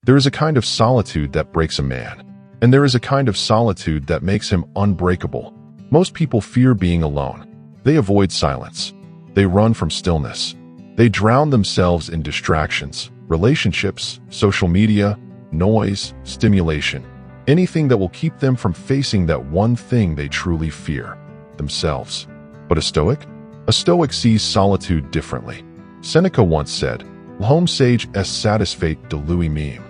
There is a kind of solitude that breaks a man, and there is a kind of solitude that makes him unbreakable. Most people fear being alone. They avoid silence. They run from stillness. They drown themselves in distractions, relationships, social media, noise, stimulation, anything that will keep them from facing that one thing they truly fear, themselves. But a Stoic? A Stoic sees solitude differently. Seneca once said, "L'homme sage est satisfait de lui-même."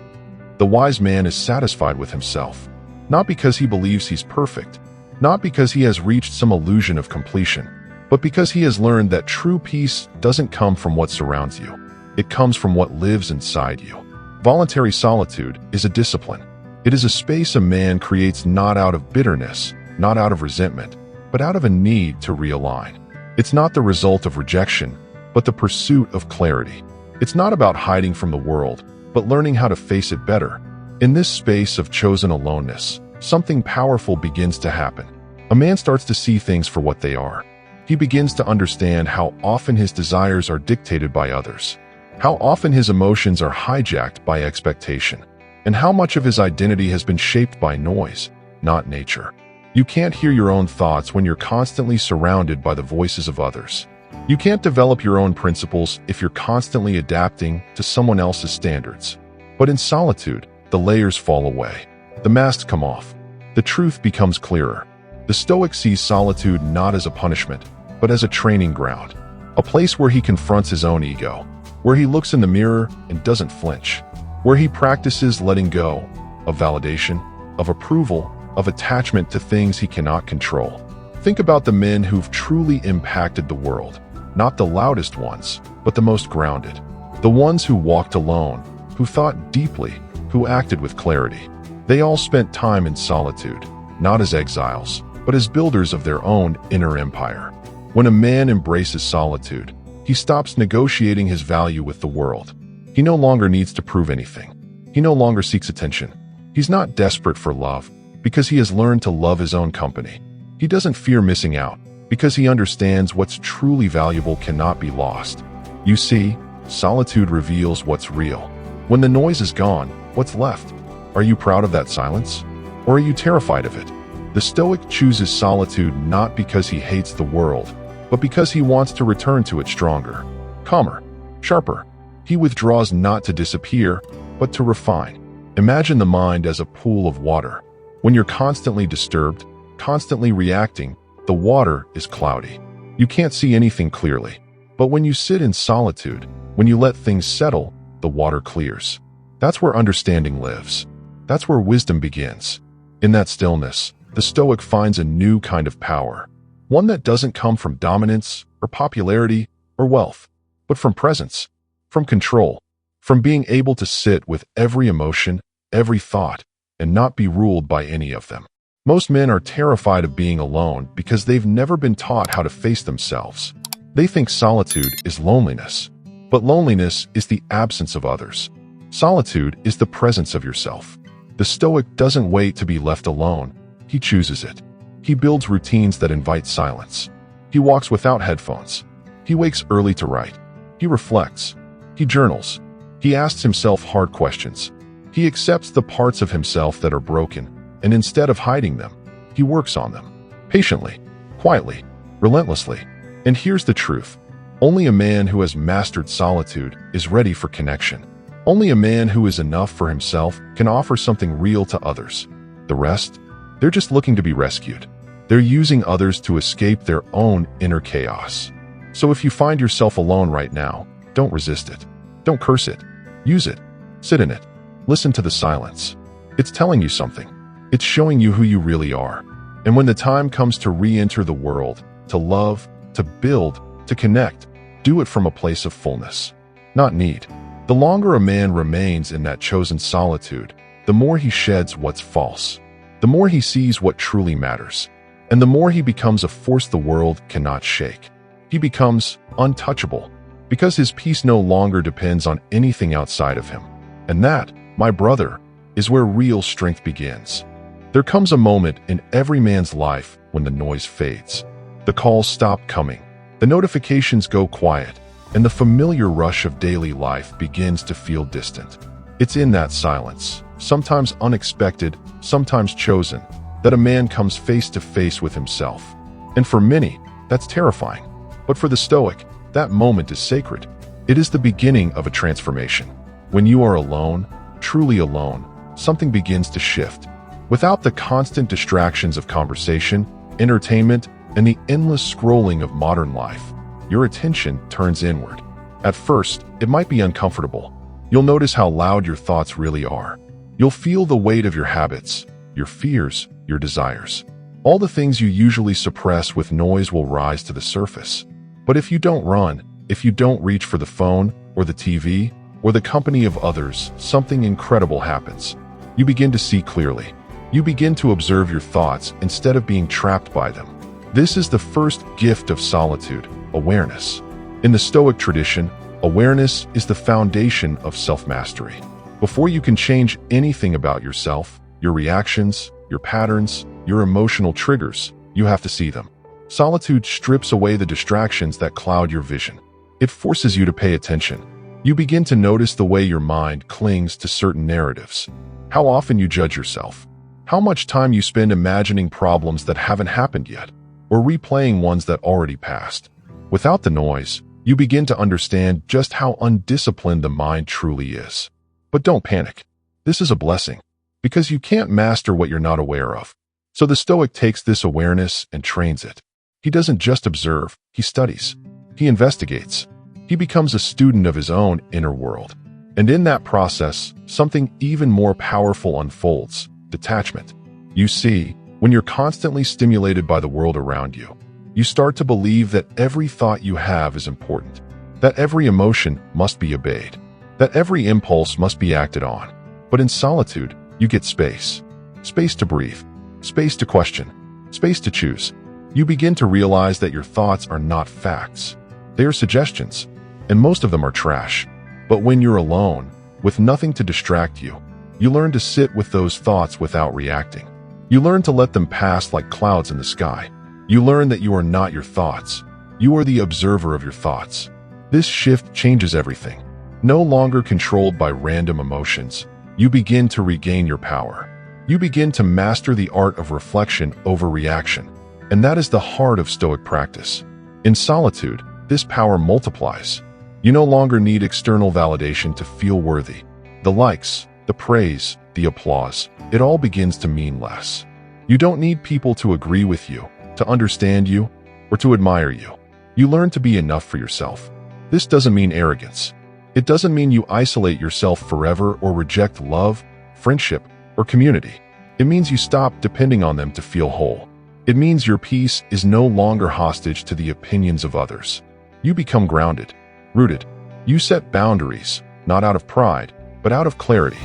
The wise man is satisfied with himself, not because he believes he's perfect, not because he has reached some illusion of completion, but because he has learned that true peace doesn't come from what surrounds you. It comes from what lives inside you. Voluntary solitude is a discipline. It is a space a man creates not out of bitterness, not out of resentment, but out of a need to realign. It's not the result of rejection, but the pursuit of clarity. It's not about hiding from the world, but learning how to face it better. In this space of chosen aloneness, something powerful begins to happen. A man starts to see things for what they are. He begins to understand how often his desires are dictated by others, how often his emotions are hijacked by expectation, and how much of his identity has been shaped by noise, not nature. You can't hear your own thoughts when you're constantly surrounded by the voices of others. You can't develop your own principles if you're constantly adapting to someone else's standards. But in solitude, the layers fall away. The masks come off. The truth becomes clearer. The Stoic sees solitude not as a punishment, but as a training ground, a place where he confronts his own ego, where he looks in the mirror and doesn't flinch, where he practices letting go of validation, of approval, of attachment to things he cannot control. Think about the men who've truly impacted the world, not the loudest ones, but the most grounded, the ones who walked alone, who thought deeply, who acted with clarity. They all spent time in solitude, not as exiles, but as builders of their own inner empire. When a man embraces solitude, he stops negotiating his value with the world. He no longer needs to prove anything. He no longer seeks attention. He's not desperate for love, because he has learned to love his own company. He doesn't fear missing out, because he understands what's truly valuable cannot be lost. You see, solitude reveals what's real. When the noise is gone, what's left? Are you proud of that silence? Or are you terrified of it? The Stoic chooses solitude not because he hates the world, but because he wants to return to it stronger, calmer, sharper. He withdraws not to disappear, but to refine. Imagine the mind as a pool of water. When you're constantly disturbed, constantly reacting, the water is cloudy. You can't see anything clearly. But when you sit in solitude, when you let things settle, the water clears. That's where understanding lives. That's where wisdom begins. In that stillness, the Stoic finds a new kind of power, one that doesn't come from dominance or popularity or wealth, but from presence, from control, from being able to sit with every emotion, every thought, and not be ruled by any of them. Most men are terrified of being alone because they've never been taught how to face themselves. They think solitude is loneliness, but loneliness is the absence of others. Solitude is the presence of yourself. The Stoic doesn't wait to be left alone. He chooses it. He builds routines that invite silence. He walks without headphones. He wakes early to write. He reflects. He journals. He asks himself hard questions. He accepts the parts of himself that are broken, and instead of hiding them, he works on them. Patiently, quietly, relentlessly. And here's the truth. Only a man who has mastered solitude is ready for connection. Only a man who is enough for himself can offer something real to others. The rest, they're just looking to be rescued. They're using others to escape their own inner chaos. So if you find yourself alone right now, don't resist it. Don't curse it. Use it. Sit in it. Listen to the silence. It's telling you something. It's showing you who you really are. And when the time comes to re-enter the world, to love, to build, to connect, do it from a place of fullness, not need. The longer a man remains in that chosen solitude, the more he sheds what's false, the more he sees what truly matters, and the more he becomes a force the world cannot shake. He becomes untouchable, because his peace no longer depends on anything outside of him. And that, my brother, is where real strength begins. There comes a moment in every man's life when the noise fades. The calls stop coming, the notifications go quiet, and the familiar rush of daily life begins to feel distant. It's in that silence, sometimes unexpected, sometimes chosen, that a man comes face to face with himself. And for many, that's terrifying. But for the Stoic, that moment is sacred. It is the beginning of a transformation. When you are alone, truly alone, something begins to shift. Without the constant distractions of conversation, entertainment, and the endless scrolling of modern life, your attention turns inward. At first, it might be uncomfortable. You'll notice how loud your thoughts really are. You'll feel the weight of your habits, your fears, your desires. All the things you usually suppress with noise will rise to the surface. But if you don't run, if you don't reach for the phone, or the TV, or the company of others, something incredible happens. You begin to see clearly. You begin to observe your thoughts instead of being trapped by them. This is the first gift of solitude, awareness. In the Stoic tradition, awareness is the foundation of self-mastery. Before you can change anything about yourself, your reactions, your patterns, your emotional triggers, you have to see them. Solitude strips away the distractions that cloud your vision. It forces you to pay attention. You begin to notice the way your mind clings to certain narratives. How often you judge yourself. How much time you spend imagining problems that haven't happened yet, or replaying ones that already passed. Without the noise, you begin to understand just how undisciplined the mind truly is. But don't panic. This is a blessing, because you can't master what you're not aware of. So the Stoic takes this awareness and trains it. He doesn't just observe, he studies. He investigates. He becomes a student of his own inner world. And in that process, something even more powerful unfolds: detachment. You see, when you're constantly stimulated by the world around you, you start to believe that every thought you have is important, that every emotion must be obeyed, that every impulse must be acted on. But in solitude, you get space. Space to breathe, space to question, space to choose. You begin to realize that your thoughts are not facts. They are suggestions, and most of them are trash. But when you're alone, with nothing to distract you, you learn to sit with those thoughts without reacting. You learn to let them pass like clouds in the sky. You learn that you are not your thoughts. You are the observer of your thoughts. This shift changes everything. No longer controlled by random emotions, you begin to regain your power. You begin to master the art of reflection over reaction. And that is the heart of Stoic practice. In solitude, this power multiplies. You no longer need external validation to feel worthy. The likes, the praise, the applause, it all begins to mean less. You don't need people to agree with you, to understand you, or to admire you. You learn to be enough for yourself. This doesn't mean arrogance. It doesn't mean you isolate yourself forever or reject love, friendship, or community. It means you stop depending on them to feel whole. It means your peace is no longer hostage to the opinions of others. You become grounded, rooted. You set boundaries, not out of pride, but out of clarity.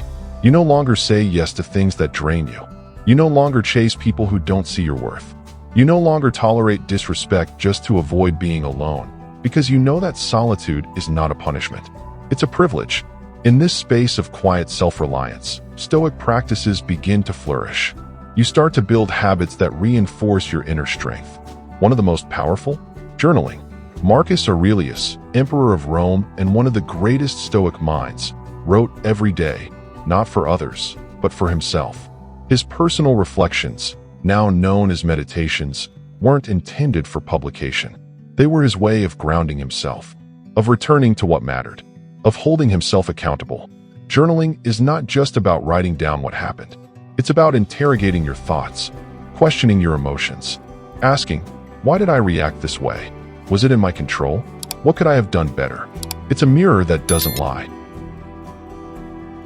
You no longer say yes to things that drain you. You no longer chase people who don't see your worth. You no longer tolerate disrespect just to avoid being alone, because you know that solitude is not a punishment. It's a privilege. In this space of quiet self-reliance, Stoic practices begin to flourish. You start to build habits that reinforce your inner strength. One of the most powerful? Journaling. Marcus Aurelius, Emperor of Rome and one of the greatest Stoic minds, wrote every day, not for others, but for himself. His personal reflections, now known as meditations, weren't intended for publication. They were his way of grounding himself, of returning to what mattered, of holding himself accountable. Journaling is not just about writing down what happened. It's about interrogating your thoughts, questioning your emotions, asking, why did I react this way? Was it in my control? What could I have done better? It's a mirror that doesn't lie.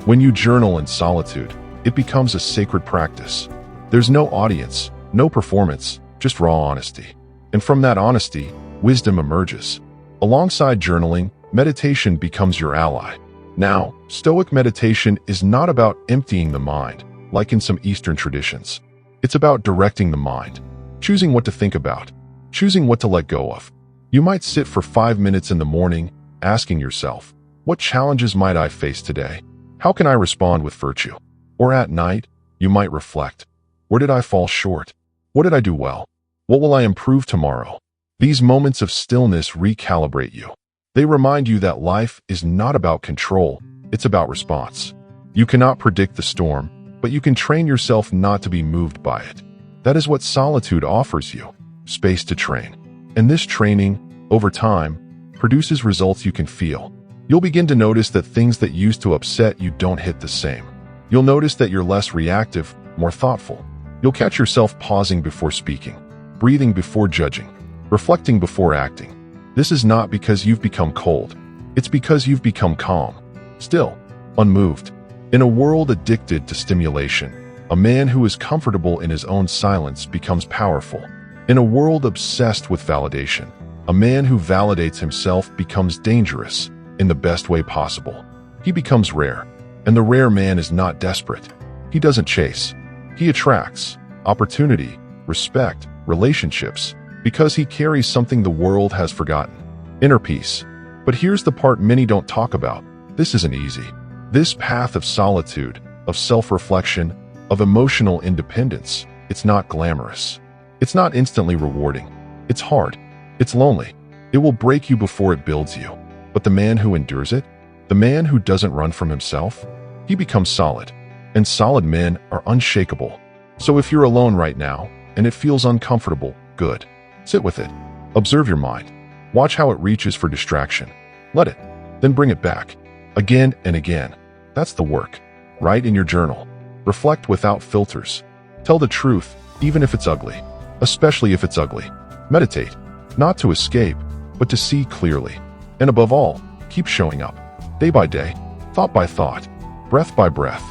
When you journal in solitude, it becomes a sacred practice. There's no audience, no performance, just raw honesty. And from that honesty, wisdom emerges. Alongside journaling, meditation becomes your ally. Now, Stoic meditation is not about emptying the mind, like in some Eastern traditions. It's about directing the mind, choosing what to think about, choosing what to let go of. You might sit for 5 minutes in the morning, asking yourself, what challenges might I face today? How can I respond with virtue? Or at night, you might reflect, where did I fall short? What did I do well? What will I improve tomorrow? These moments of stillness recalibrate you. They remind you that life is not about control, it's about response. You cannot predict the storm, but you can train yourself not to be moved by it. That is what solitude offers you, space to train. And this training, over time, produces results you can feel. You'll begin to notice that things that used to upset you don't hit the same. You'll notice that you're less reactive, more thoughtful. You'll catch yourself pausing before speaking, breathing before judging, reflecting before acting. This is not because you've become cold. It's because you've become calm, still, unmoved. In a world addicted to stimulation, a man who is comfortable in his own silence becomes powerful. In a world obsessed with validation, a man who validates himself becomes dangerous in the best way possible. He becomes rare, and the rare man is not desperate. He doesn't chase. He attracts opportunity, respect, relationships, because he carries something the world has forgotten: inner peace. But here's the part many don't talk about. This isn't easy. This path of solitude, of self-reflection, of emotional independence, it's not glamorous. It's not instantly rewarding. It's hard. It's lonely. It will break you before it builds you. But the man who endures it, the man who doesn't run from himself, he becomes solid. And solid men are unshakable. So if you're alone right now, and it feels uncomfortable, good. Sit with it. Observe your mind. Watch how it reaches for distraction. Let it. Then bring it back. Again and again. That's the work. Write in your journal. Reflect without filters. Tell the truth, even if it's ugly. Especially if it's ugly. Meditate. Not to escape, but to see clearly. And above all, keep showing up. Day by day, thought by thought, breath by breath.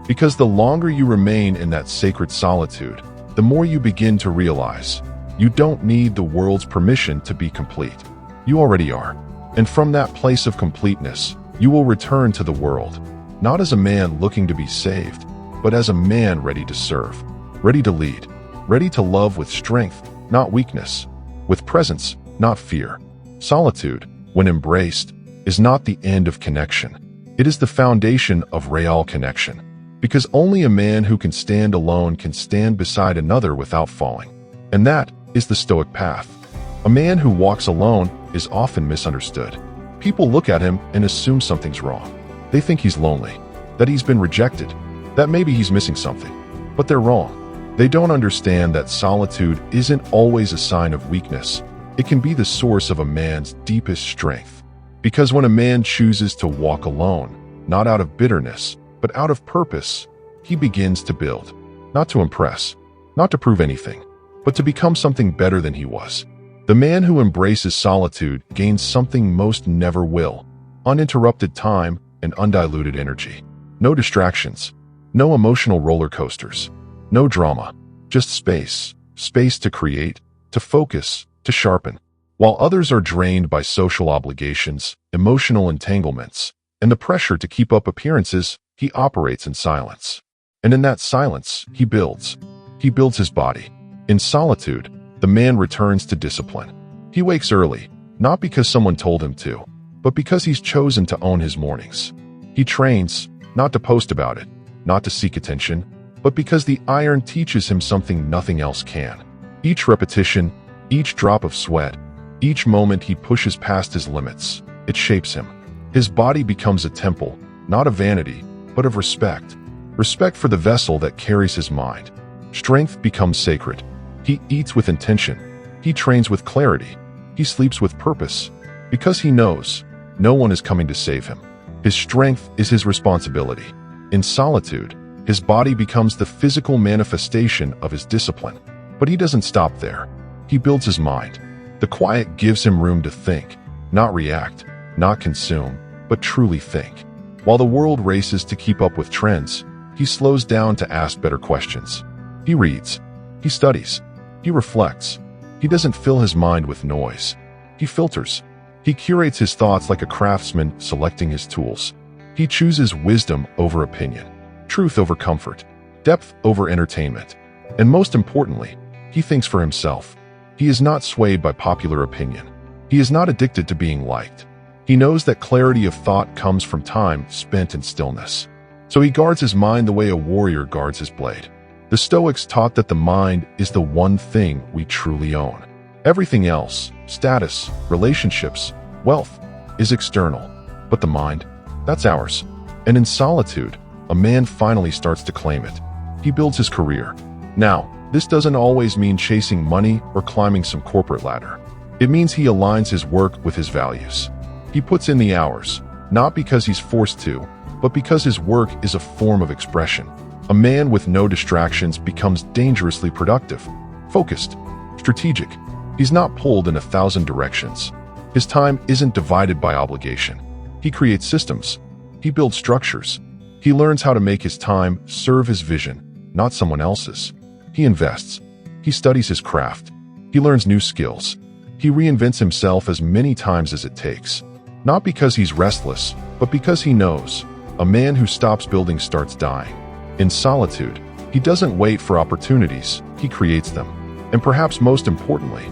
Because the longer you remain in that sacred solitude, the more you begin to realize you don't need the world's permission to be complete. You already are. And from that place of completeness, you will return to the world, not as a man looking to be saved, but as a man ready to serve, ready to lead, ready to love with strength, not weakness, with presence, not fear. Solitude, when embraced, is not the end of connection. It is the foundation of real connection. Because only a man who can stand alone can stand beside another without falling. And that is the Stoic path. A man who walks alone is often misunderstood. People look at him and assume something's wrong. They think he's lonely, that he's been rejected, that maybe he's missing something. But they're wrong. They don't understand that solitude isn't always a sign of weakness. It can be the source of a man's deepest strength. Because when a man chooses to walk alone, not out of bitterness, but out of purpose, he begins to build. Not to impress, not to prove anything, but to become something better than he was. The man who embraces solitude gains something most never will: uninterrupted time and undiluted energy. No distractions, no emotional roller coasters, no drama, just space. Space to create, to focus, to sharpen. While others are drained by social obligations, emotional entanglements, and the pressure to keep up appearances, he operates in silence. And in that silence, he builds. He builds his body. In solitude, the man returns to discipline. He wakes early, not because someone told him to, but because he's chosen to own his mornings. He trains, not to post about it, not to seek attention, but because the iron teaches him something nothing else can. Each repetition, each drop of sweat, each moment he pushes past his limits, it shapes him. His body becomes a temple, not of vanity, but of respect. Respect for the vessel that carries his mind. Strength becomes sacred. He eats with intention. He trains with clarity. He sleeps with purpose. Because he knows no one is coming to save him. His strength is his responsibility. In solitude, his body becomes the physical manifestation of his discipline. But he doesn't stop there. He builds his mind. The quiet gives him room to think, not react, not consume, but truly think. While the world races to keep up with trends, he slows down to ask better questions. He reads. He studies. He reflects. He doesn't fill his mind with noise. He filters. He curates his thoughts like a craftsman selecting his tools. He chooses wisdom over opinion, truth over comfort, depth over entertainment. And most importantly, he thinks for himself. He is not swayed by popular opinion. He is not addicted to being liked. He knows that clarity of thought comes from time spent in stillness. So he guards his mind the way a warrior guards his blade. The Stoics taught that the mind is the one thing we truly own. Everything else, status, relationships, wealth, is external. But the mind, that's ours. And in solitude, a man finally starts to claim it. He builds his career. Now, this doesn't always mean chasing money or climbing some corporate ladder. It means he aligns his work with his values. He puts in the hours, not because he's forced to, but because his work is a form of expression. A man with no distractions becomes dangerously productive, focused, strategic. He's not pulled in 1,000 directions. His time isn't divided by obligation. He creates systems. He builds structures. He learns how to make his time serve his vision, not someone else's. He invests. He studies his craft. He learns new skills. He reinvents himself as many times as it takes. Not because he's restless, but because he knows. A man who stops building starts dying. In solitude, he doesn't wait for opportunities, he creates them. And perhaps most importantly,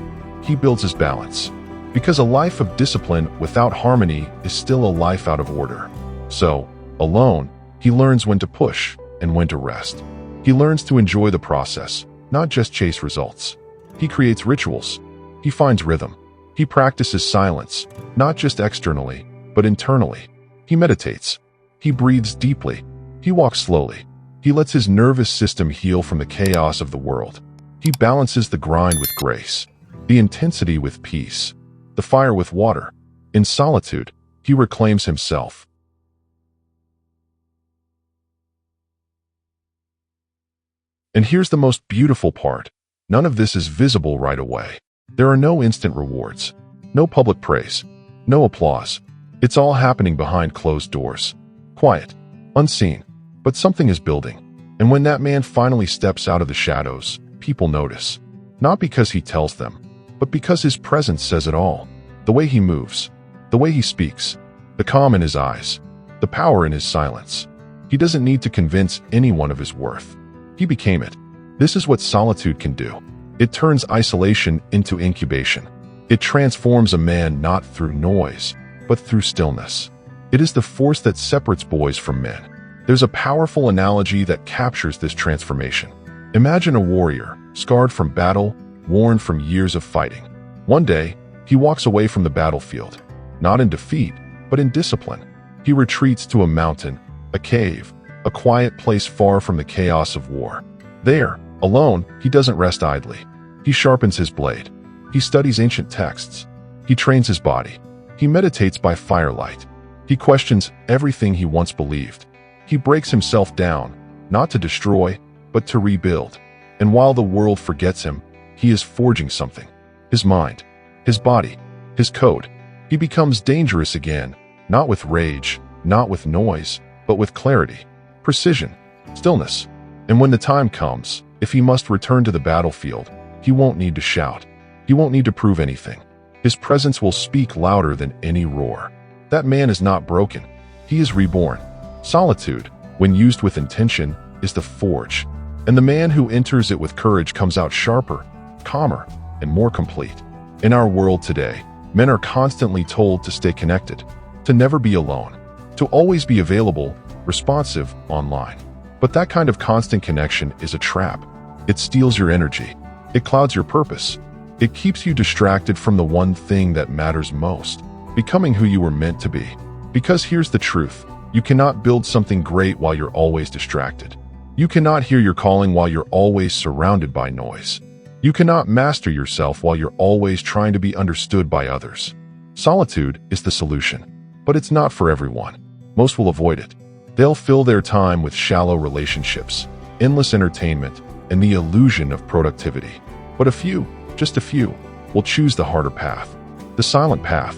he builds his balance. Because a life of discipline without harmony is still a life out of order. So, alone, he learns when to push and when to rest. He learns to enjoy the process, not just chase results. He creates rituals. He finds rhythm. He practices silence, not just externally, but internally. He meditates. He breathes deeply. He walks slowly. He lets his nervous system heal from the chaos of the world. He balances the grind with grace, the intensity with peace, the fire with water. In solitude, he reclaims himself. And here's the most beautiful part. None of this is visible right away. There are no instant rewards, no public praise, no applause. It's all happening behind closed doors. Quiet, unseen, but something is building. And when that man finally steps out of the shadows, people notice. Not because he tells them, but because his presence says it all. The way he moves, the way he speaks, the calm in his eyes, the power in his silence. He doesn't need to convince anyone of his worth. He became it. This is what solitude can do. It turns isolation into incubation. It transforms a man not through noise, but through stillness. It is the force that separates boys from men. There's a powerful analogy that captures this transformation. Imagine a warrior, scarred from battle, worn from years of fighting. One day, he walks away from the battlefield, not in defeat, but in discipline. He retreats to a mountain, a cave, a quiet place far from the chaos of war. There, alone, he doesn't rest idly. He sharpens his blade. He studies ancient texts. He trains his body. He meditates by firelight. He questions everything he once believed. He breaks himself down, not to destroy, but to rebuild. And while the world forgets him, he is forging something. His mind, his body, his code. He becomes dangerous again, not with rage, not with noise, but with clarity, precision, stillness. And when the time comes, if he must return to the battlefield, he won't need to shout. He won't need to prove anything. His presence will speak louder than any roar. That man is not broken. He is reborn. Solitude, when used with intention, is the forge. And the man who enters it with courage comes out sharper, calmer, and more complete. In our world today, men are constantly told to stay connected, to never be alone, to always be available, responsive, online. But that kind of constant connection is a trap. It steals your energy. It clouds your purpose. It keeps you distracted from the one thing that matters most, becoming who you were meant to be. Because here's the truth. You cannot build something great while you're always distracted. You cannot hear your calling while you're always surrounded by noise. You cannot master yourself while you're always trying to be understood by others. Solitude is the solution, but it's not for everyone. Most will avoid it. They'll fill their time with shallow relationships, endless entertainment, and the illusion of productivity. But a few, just a few, will choose the harder path, the silent path,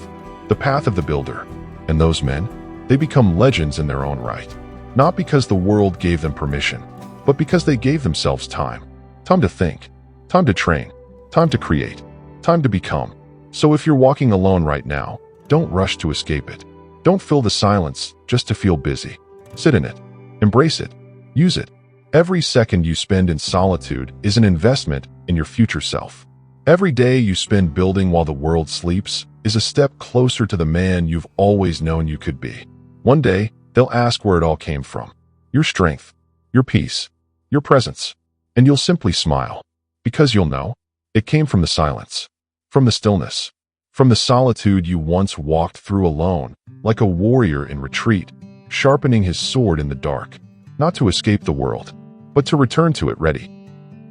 the path of the builder. And those men, they become legends in their own right. Not because the world gave them permission, but because they gave themselves time. Time to think, time to train, time to create, time to become. So if you're walking alone right now, don't rush to escape it. Don't fill the silence just to feel busy. Sit in it. Embrace it. Use it. Every second you spend in solitude is an investment in your future self. Every day you spend building while the world sleeps is a step closer to the man you've always known you could be. One day, they'll ask where it all came from. Your strength, your peace, your presence. And you'll simply smile. Because you'll know, it came from the silence, from the stillness, from the solitude you once walked through alone, like a warrior in retreat, sharpening his sword in the dark. not to escape the world, but to return to it ready.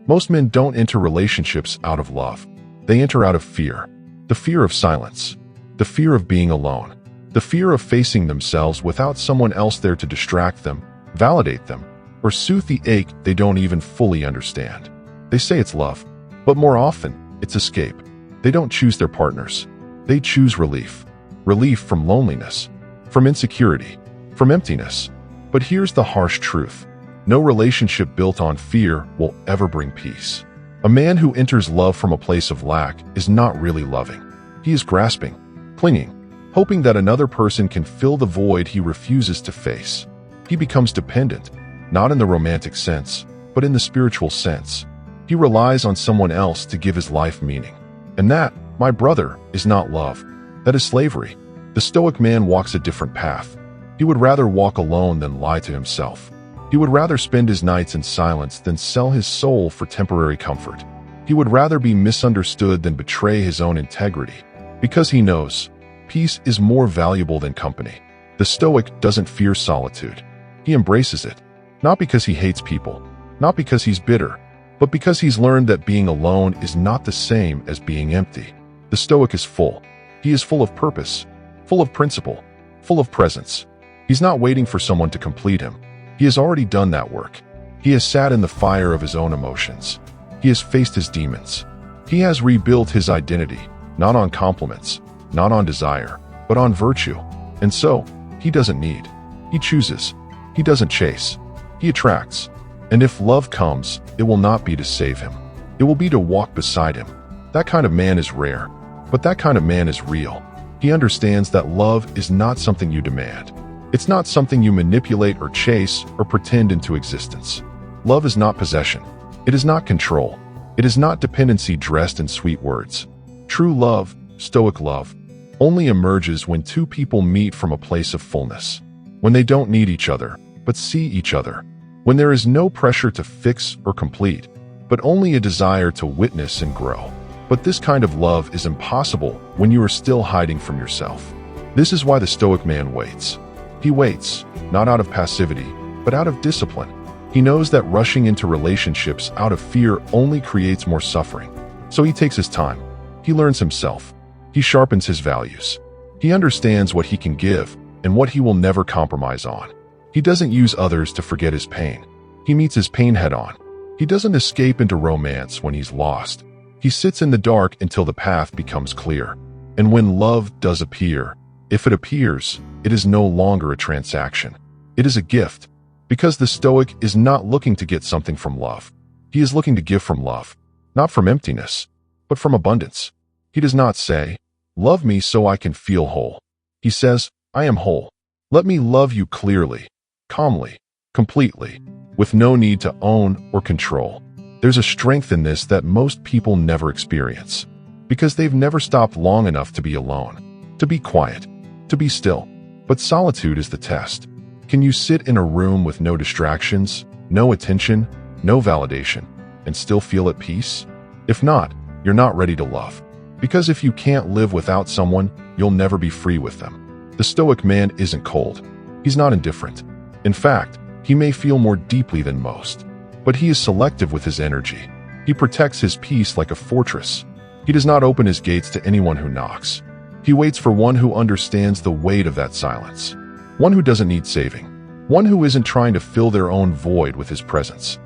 Most men don't enter relationships out of love. They enter out of fear. The fear of silence. The fear of being alone. The fear of facing themselves without someone else there to distract them, validate them, or soothe the ache they don't even fully understand. They say it's love, but more often, it's escape. They don't choose their partners. They choose relief. Relief from loneliness, from insecurity, from emptiness. But here's the harsh truth. No relationship built on fear will ever bring peace. A man who enters love from a place of lack is not really loving. He is grasping, clinging, hoping that another person can fill the void he refuses to face. He becomes dependent, not in the romantic sense, but in the spiritual sense. He relies on someone else to give his life meaning. And that, my brother, is not love. That is slavery. The Stoic man walks a different path. He would rather walk alone than lie to himself. He would rather spend his nights in silence than sell his soul for temporary comfort. He would rather be misunderstood than betray his own integrity, because he knows peace is more valuable than company. The Stoic doesn't fear solitude. He embraces it, not because he hates people, not because he's bitter, but because he's learned that being alone is not the same as being empty. The Stoic is full. He is full of purpose, full of principle, full of presence. He's not waiting for someone to complete him. He has already done that work. He has sat in the fire of his own emotions. He has faced his demons. He has rebuilt his identity, not on compliments, not on desire, but on virtue. And so, he doesn't need. He chooses. He doesn't chase. He attracts. And if love comes, it will not be to save him. It will be to walk beside him. That kind of man is rare, but that kind of man is real. He understands that love is not something you demand. It's not something you manipulate or chase or pretend into existence. Love is not possession. It is not control. It is not dependency dressed in sweet words. True love, Stoic love, only emerges when two people meet from a place of fullness. When they don't need each other, but see each other. When there is no pressure to fix or complete, but only a desire to witness and grow. But this kind of love is impossible when you are still hiding from yourself. This is why the Stoic man waits. He waits, not out of passivity, but out of discipline. He knows that rushing into relationships out of fear only creates more suffering. So he takes his time. He learns himself. He sharpens his values. He understands what he can give and what he will never compromise on. He doesn't use others to forget his pain. He meets his pain head on. He doesn't escape into romance when he's lost. He sits in the dark until the path becomes clear. And when love does appear, if it appears, it is no longer a transaction. It is a gift. Because the Stoic is not looking to get something from love. He is looking to give from love, not from emptiness, but from abundance. He does not say, "Love me so I can feel whole." He says, "I am whole. Let me love you clearly, calmly, completely, with no need to own or control." There's a strength in this that most people never experience, because they've never stopped long enough to be alone, to be quiet, to be still. But solitude is the test. Can you sit in a room with no distractions, no attention, no validation, and still feel at peace? If not, you're not ready to love. Because if you can't live without someone, you'll never be free with them. The Stoic man isn't cold. He's not indifferent. In fact, he may feel more deeply than most. But he is selective with his energy. He protects his peace like a fortress. He does not open his gates to anyone who knocks. He waits for one who understands the weight of that silence. One who doesn't need saving. One who isn't trying to fill their own void with his presence.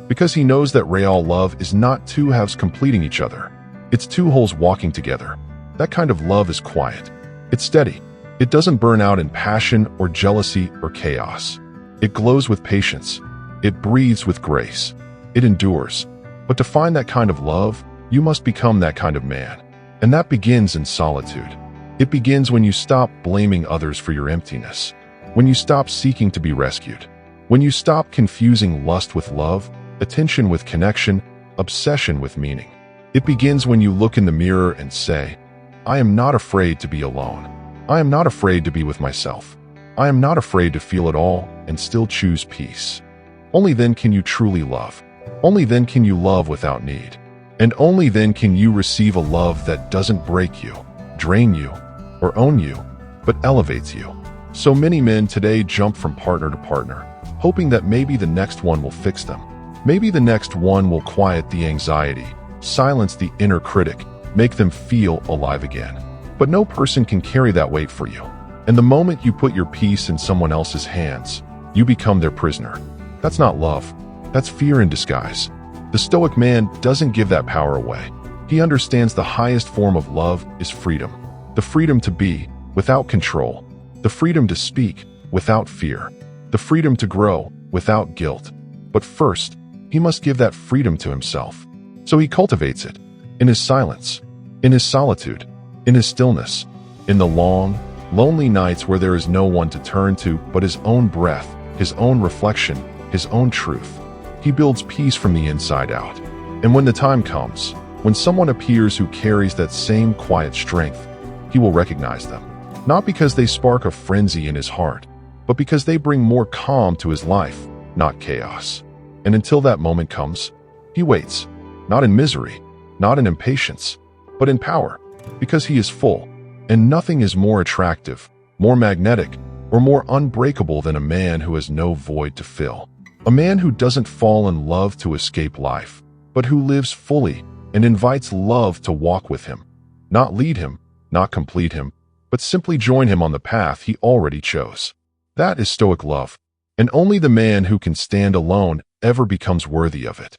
Because he knows that real love is not two halves completing each other. It's two wholes walking together. That kind of love is quiet. It's steady. It doesn't burn out in passion or jealousy or chaos. It glows with patience. It breathes with grace. It endures. But to find that kind of love, you must become that kind of man. And that begins in solitude. It begins when you stop blaming others for your emptiness. When you stop seeking to be rescued. When you stop confusing lust with love, attention with connection, obsession with meaning. It begins when you look in the mirror and say, "I am not afraid to be alone. I am not afraid to be with myself. I am not afraid to feel it all and still choose peace." Only then can you truly love. Only then can you love without need. And only then can you receive a love that doesn't break you, drain you, or own you, but elevates you. So many men today jump from partner to partner, hoping that maybe the next one will fix them. Maybe the next one will quiet the anxiety, silence the inner critic, make them feel alive again. But no person can carry that weight for you. And the moment you put your peace in someone else's hands, you become their prisoner. That's not love. That's fear in disguise. The Stoic man doesn't give that power away. He understands the highest form of love is freedom. The freedom to be, without control. The freedom to speak, without fear. The freedom to grow, without guilt. But first, he must give that freedom to himself. So he cultivates it. In his silence. In his solitude. In his stillness. In the long, lonely nights where there is no one to turn to but his own breath, his own reflection, his own truth. He builds peace from the inside out. And when the time comes, when someone appears who carries that same quiet strength, he will recognize them. Not because they spark a frenzy in his heart, but because they bring more calm to his life, not chaos. And until that moment comes, he waits, not in misery, not in impatience, but in power, because he is full. And nothing is more attractive, more magnetic, or more unbreakable than a man who has no void to fill. A man who doesn't fall in love to escape life, but who lives fully and invites love to walk with him. Not lead him, not complete him, but simply join him on the path he already chose. That is Stoic love, and only the man who can stand alone ever becomes worthy of it.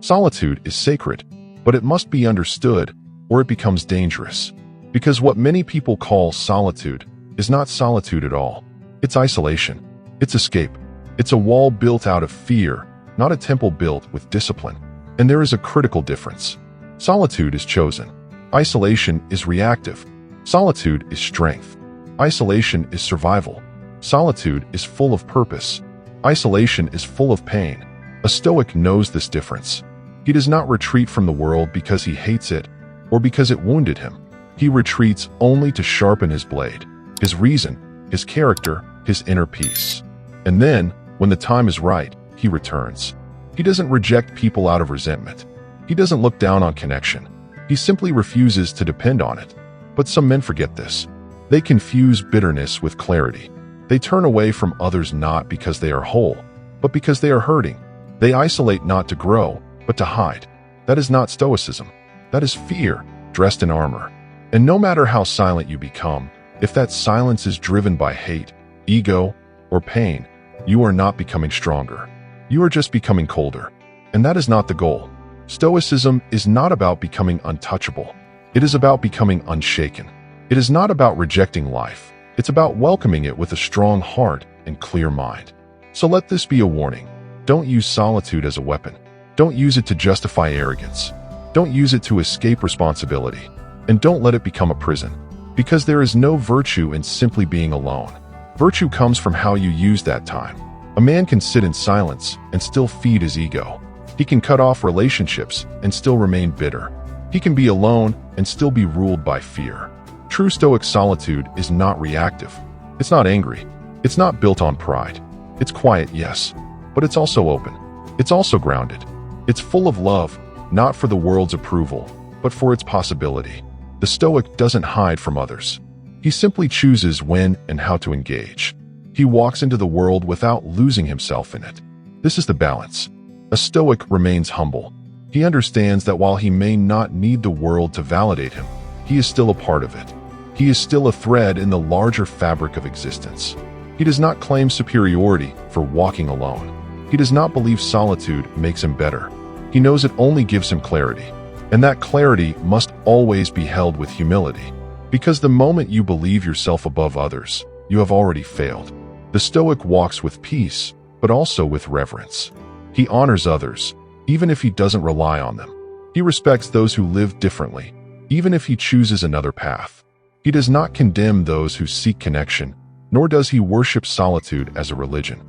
Solitude is sacred, but it must be understood, or it becomes dangerous. Because what many people call solitude is not solitude at all. It's isolation. It's escape. It's a wall built out of fear, not a temple built with discipline. And there is a critical difference. Solitude is chosen. Isolation is reactive. Solitude is strength. Isolation is survival. Solitude is full of purpose. Isolation is full of pain. A Stoic knows this difference. He does not retreat from the world because he hates it or because it wounded him. He retreats only to sharpen his blade, his reason, his character, his inner peace. And then, when the time is right, he returns. He doesn't reject people out of resentment. He doesn't look down on connection. He simply refuses to depend on it. But some men forget this. They confuse bitterness with clarity. They turn away from others not because they are whole, but because they are hurting. They isolate not to grow, but to hide. That is not Stoicism. That is fear, dressed in armor. And no matter how silent you become, if that silence is driven by hate, ego, or pain, you are not becoming stronger. You are just becoming colder. And that is not the goal. Stoicism is not about becoming untouchable. It is about becoming unshaken. It is not about rejecting life. It's about welcoming it with a strong heart and clear mind. So let this be a warning. Don't use solitude as a weapon. Don't use it to justify arrogance. Don't use it to escape responsibility. And don't let it become a prison. Because there is no virtue in simply being alone. Virtue comes from how you use that time. A man can sit in silence and still feed his ego. He can cut off relationships and still remain bitter. He can be alone and still be ruled by fear. True Stoic solitude is not reactive. It's not angry. It's not built on pride. It's quiet, yes, but it's also open. It's also grounded. It's full of love, not for the world's approval, but for its possibility. The Stoic doesn't hide from others. He simply chooses when and how to engage. He walks into the world without losing himself in it. This is the balance. A Stoic remains humble. He understands that while he may not need the world to validate him, he is still a part of it. He is still a thread in the larger fabric of existence. He does not claim superiority for walking alone. He does not believe solitude makes him better. He knows it only gives him clarity. And that clarity must always be held with humility. Because the moment you believe yourself above others, you have already failed. The Stoic walks with peace, but also with reverence. He honors others, even if he doesn't rely on them. He respects those who live differently, even if he chooses another path. He does not condemn those who seek connection, nor does he worship solitude as a religion.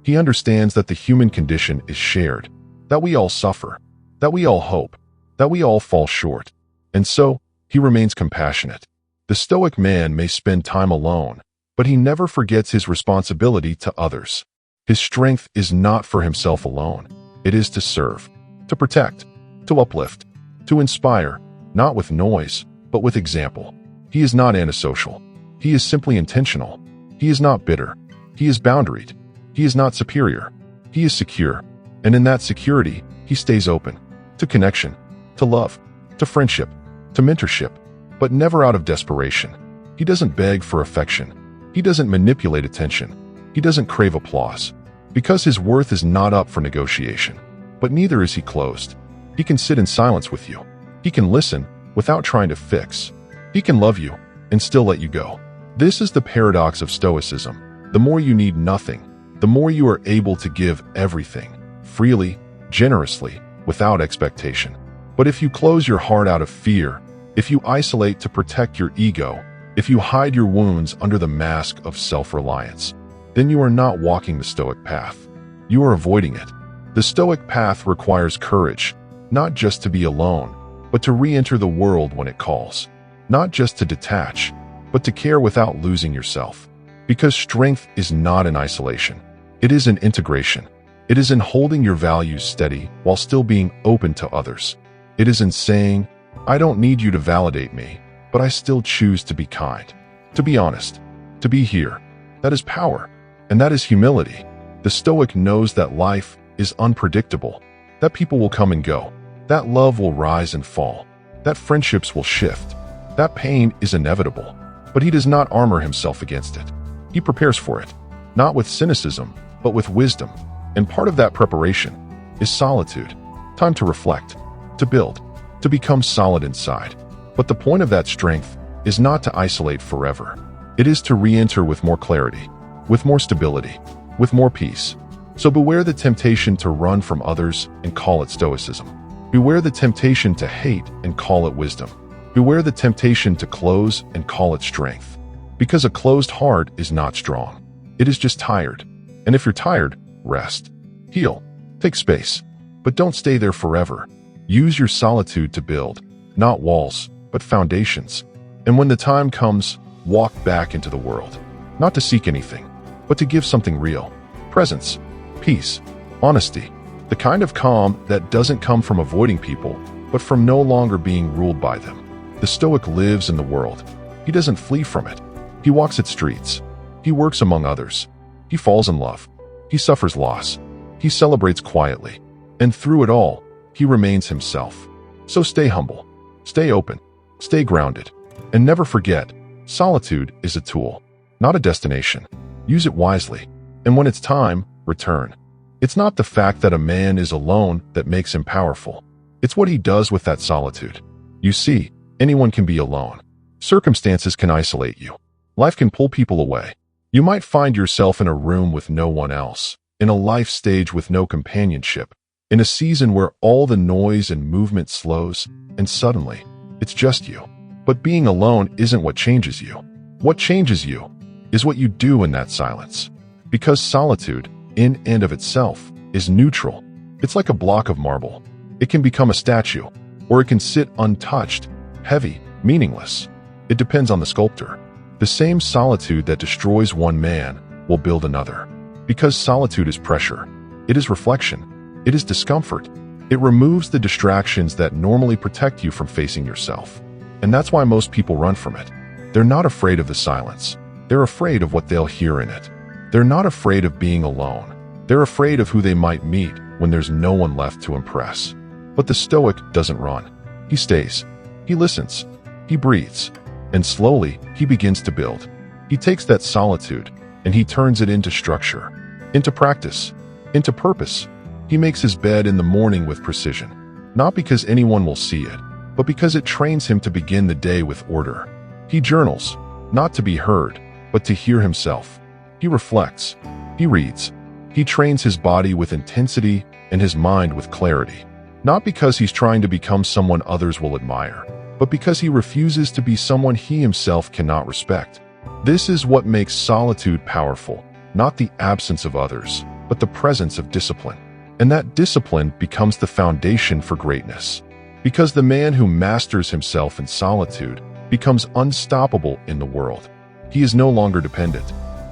He understands that the human condition is shared, that we all suffer, that we all hope, that we all fall short. And so, he remains compassionate. The Stoic man may spend time alone, but he never forgets his responsibility to others. His strength is not for himself alone. It is to serve, to protect, to uplift, to inspire, not with noise, but with example. He is not antisocial. He is simply intentional. He is not bitter. He is boundaried. He is not superior. He is secure. And in that security, he stays open to connection, to love, to friendship, to mentorship, but never out of desperation. He doesn't beg for affection. He doesn't manipulate attention. He doesn't crave applause, because his worth is not up for negotiation. But neither is he closed. He can sit in silence with you. He can listen without trying to fix. He can love you and still let you go. This is the paradox of Stoicism. The more you need nothing, the more you are able to give everything, freely, generously, without expectation. But if you close your heart out of fear, if you isolate to protect your ego, if you hide your wounds under the mask of self-reliance, then you are not walking the Stoic path. You are avoiding it. The Stoic path requires courage, not just to be alone, but to re-enter the world when it calls. Not just to detach, but to care without losing yourself. Because strength is not in isolation. It is in integration. It is in holding your values steady while still being open to others. It is in saying, I don't need you to validate me, but I still choose to be kind, to be honest, to be here. That is power, and that is humility. The Stoic knows that life is unpredictable, that people will come and go, that love will rise and fall, that friendships will shift, that pain is inevitable. But he does not armor himself against it. He prepares for it, not with cynicism, but with wisdom. And part of that preparation is solitude, time to reflect, to build, to become solid inside. But the point of that strength is not to isolate forever. It is to re-enter with more clarity, with more stability, with more peace. So beware the temptation to run from others and call it Stoicism. Beware the temptation to hate and call it wisdom. Beware the temptation to close and call it strength. Because a closed heart is not strong. It is just tired. And if you're tired, rest. Heal. Take space. But don't stay there forever. Use your solitude to build, not walls, but foundations. And when the time comes, walk back into the world. Not to seek anything, but to give something real. Presence, peace, honesty. The kind of calm that doesn't come from avoiding people, but from no longer being ruled by them. The Stoic lives in the world. He doesn't flee from it. He walks its streets. He works among others. He falls in love. He suffers loss. He celebrates quietly. And through it all, he remains himself. So stay humble. Stay open. Stay grounded. And never forget, solitude is a tool, not a destination. Use it wisely. And when it's time, return. It's not the fact that a man is alone that makes him powerful. It's what he does with that solitude. You see, anyone can be alone. Circumstances can isolate you. Life can pull people away. You might find yourself in a room with no one else, in a life stage with no companionship, in a season where all the noise and movement slows, and suddenly, it's just you. But being alone isn't what changes you. What changes you is what you do in that silence. Because solitude, in and of itself, is neutral. It's like a block of marble. It can become a statue, or it can sit untouched, heavy, meaningless. It depends on the sculptor. The same solitude that destroys one man will build another. Because solitude is pressure. It is reflection. It is discomfort. It removes the distractions that normally protect you from facing yourself. And that's why most people run from it. They're not afraid of the silence. They're afraid of what they'll hear in it. They're not afraid of being alone. They're afraid of who they might meet when there's no one left to impress. But the Stoic doesn't run. He stays. He listens. He breathes. And slowly, he begins to build. He takes that solitude, and he turns it into structure, into practice, into purpose. He makes his bed in the morning with precision, not because anyone will see it, but because it trains him to begin the day with order. He journals, not to be heard, but to hear himself. He reflects. He reads. He trains his body with intensity and his mind with clarity, not because he's trying to become someone others will admire, but because he refuses to be someone he himself cannot respect. This is what makes solitude powerful, not the absence of others, but the presence of discipline. And that discipline becomes the foundation for greatness. Because the man who masters himself in solitude becomes unstoppable in the world. He is no longer dependent.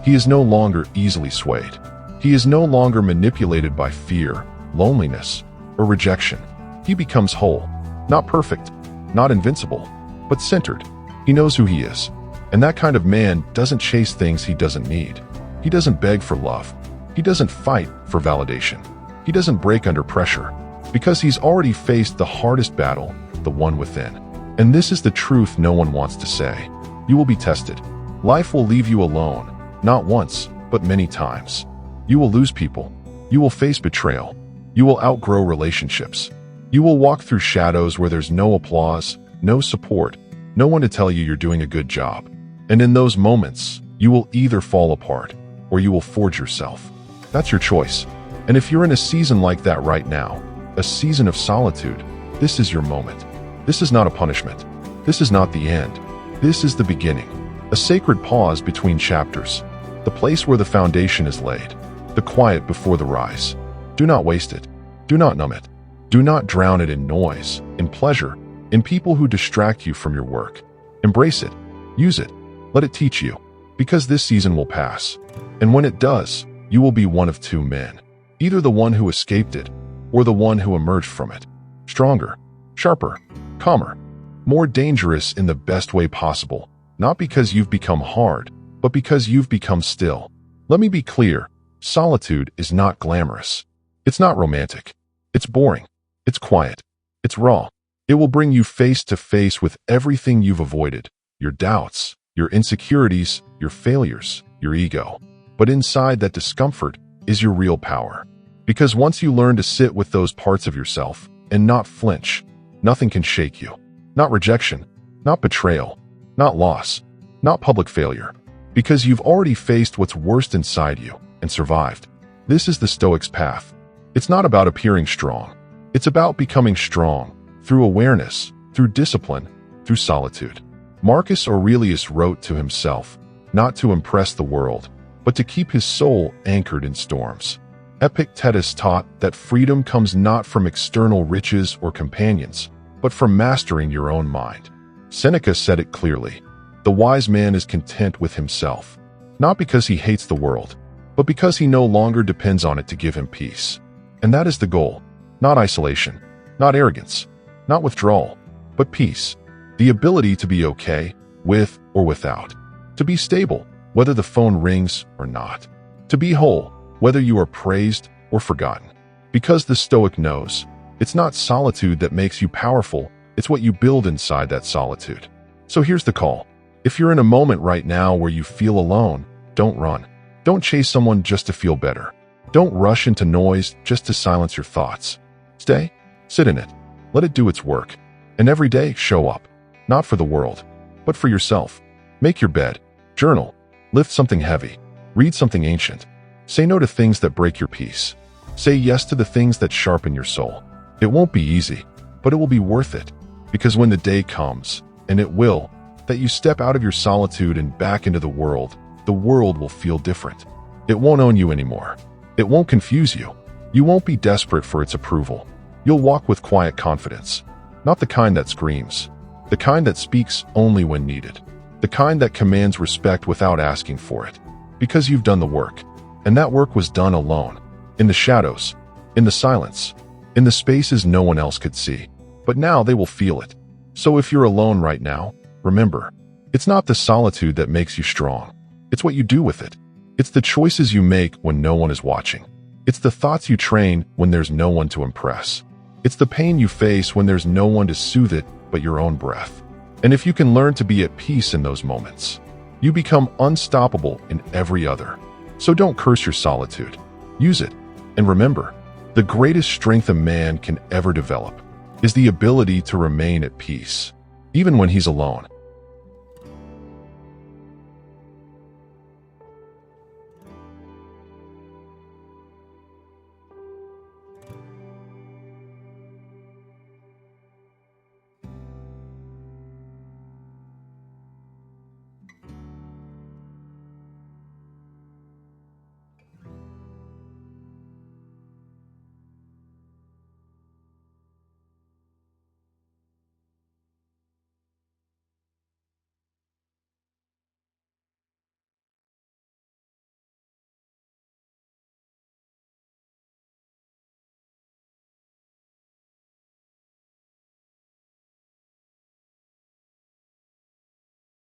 He is no longer easily swayed. He is no longer manipulated by fear, loneliness, or rejection. He becomes whole, not perfect, not invincible, but centered. He knows who he is. And that kind of man doesn't chase things he doesn't need. He doesn't beg for love. He doesn't fight for validation. He doesn't break under pressure, because he's already faced the hardest battle, the one within. And this is the truth no one wants to say. You will be tested. Life will leave you alone, not once, but many times. You will lose people. You will face betrayal. You will outgrow relationships. You will walk through shadows where there's no applause, no support, no one to tell you you're doing a good job. And in those moments, you will either fall apart or you will forge yourself. That's your choice. And if you're in a season like that right now, a season of solitude, this is your moment. This is not a punishment. This is not the end. This is the beginning. A sacred pause between chapters. The place where the foundation is laid. The quiet before the rise. Do not waste it. Do not numb it. Do not drown it in noise, in pleasure, in people who distract you from your work. Embrace it. Use it. Let it teach you. Because this season will pass. And when it does, you will be one of two men. Either the one who escaped it, or the one who emerged from it. Stronger, sharper, calmer, more dangerous in the best way possible. Not because you've become hard, but because you've become still. Let me be clear. Solitude is not glamorous. It's not romantic. It's boring. It's quiet. It's raw. It will bring you face to face with everything you've avoided. Your doubts, your insecurities, your failures, your ego. But inside that discomfort is your real power. Because once you learn to sit with those parts of yourself and not flinch, nothing can shake you. Not rejection, not betrayal, not loss, not public failure. Because you've already faced what's worst inside you and survived. This is the Stoic's path. It's not about appearing strong. It's about becoming strong through awareness, through discipline, through solitude. Marcus Aurelius wrote to himself, not to impress the world, but to keep his soul anchored in storms. Epictetus taught that freedom comes not from external riches or companions, but from mastering your own mind. Seneca said it clearly. The wise man is content with himself, not because he hates the world, but because he no longer depends on it to give him peace. And that is the goal. Not isolation, not arrogance, not withdrawal, but peace. The ability to be okay, with or without. To be stable, whether the phone rings or not. To be whole, whether you are praised or forgotten. Because the Stoic knows, it's not solitude that makes you powerful, it's what you build inside that solitude. So here's the call. If you're in a moment right now where you feel alone, don't run. Don't chase someone just to feel better. Don't rush into noise just to silence your thoughts. Stay, sit in it, let it do its work. And every day, show up. Not for the world, but for yourself. Make your bed, journal, lift something heavy, read something ancient. Say no to things that break your peace. Say yes to the things that sharpen your soul. It won't be easy, but it will be worth it. Because when the day comes, and it will, that you step out of your solitude and back into the world will feel different. It won't own you anymore. It won't confuse you. You won't be desperate for its approval. You'll walk with quiet confidence. Not the kind that screams. The kind that speaks only when needed. The kind that commands respect without asking for it. Because you've done the work. And that work was done alone. In the shadows. In the silence. In the spaces no one else could see. But now they will feel it. So if you're alone right now, remember, it's not the solitude that makes you strong. It's what you do with it. It's the choices you make when no one is watching. It's the thoughts you train when there's no one to impress. It's the pain you face when there's no one to soothe it but your own breath. And if you can learn to be at peace in those moments, you become unstoppable in every other. So don't curse your solitude. Use it. And remember, the greatest strength a man can ever develop is the ability to remain at peace, even when he's alone.